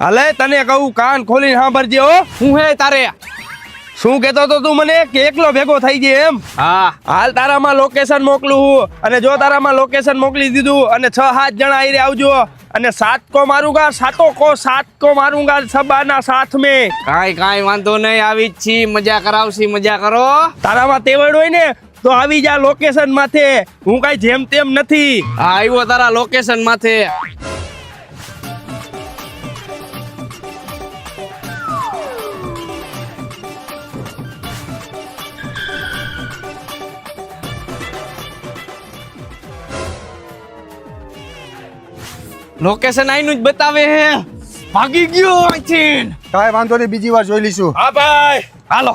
હાલે તને કહું કાન ખોલીને સાંભળજે હો. હું હે તારે? શું કહેતો તો તું મને કે એકલો ભેગો થઈ જાય એમ? હા હાલ તારામાં લોકેશન મોકલું હું, અને જો તારામાં લોકેશન મોકલી દીધું અને 6-7 જણા આઈ આવજો, અને 7 को मारूंगा 7 को मारूंगा સબાના સાથ में. કાઈ વાંધો નહીં, આવી જ છી, મજા કરાવશી, મજા કરો. તારામાં તેવડ હોય ને તો આવી જા લોકેશન માથે, હું કઈ જેમ તેમ નથી. હા આવ્યો તારા લોકેશન માથે. લોકેશન આઈનું જ બતાવે હે. ભાગી ગયો અહીંથી. કાંઈ વાંધો નહીં, બીજી વાર જોઈ લઈશું. હા ભાઈ હાલો.